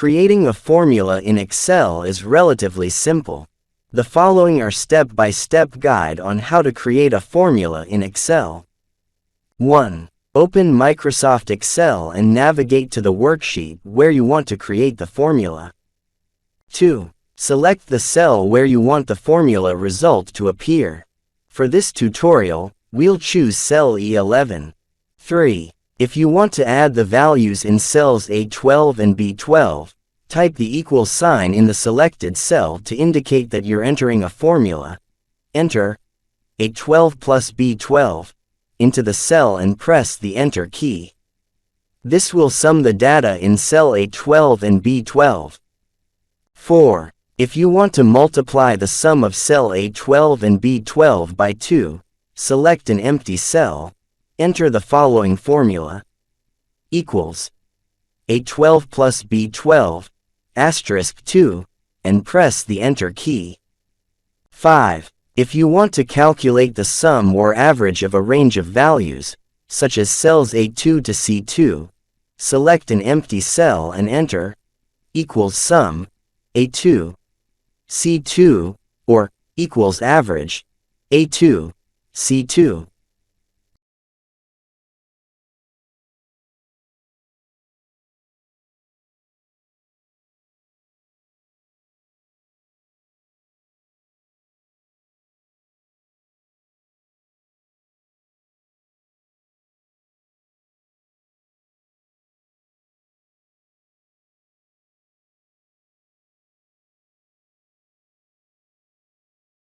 Creating a formula in Excel is relatively simple. The following are step-by-step guide on how to create a formula in Excel. 1. Open Microsoft Excel and navigate to the worksheet where you want to create the formula. 2. Select the cell where you want the formula result to appear. For this tutorial, we'll choose cell E11. 3. If you want to add the values in cells A12 and B12, type the equal sign in the selected cell to indicate that you're entering a formula. Enter A12 plus B12 into the cell and press the Enter key. This will sum the data in cell A12 and B12. 4. If you want to multiply the sum of cell A12 and B12 by 2, select an empty cell, enter the following formula. Equals A12 plus B12, asterisk 2, and press the Enter key. 5. If you want to calculate the sum or average of a range of values, such as cells A2 to C2, select an empty cell and enter equals sum, A2, C2, or equals average, A2, C2.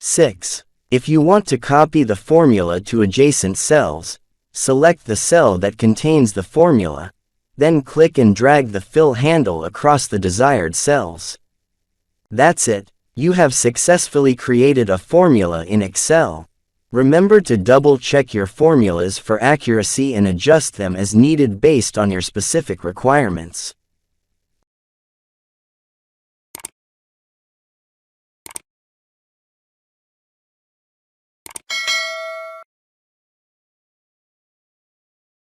Six. If you want to copy the formula to adjacent cells, select the cell that contains the formula, then click and drag the fill handle across the desired cells. That's it, you have successfully created a formula in Excel. Remember to double-check your formulas for accuracy and adjust them as needed based on your specific requirements.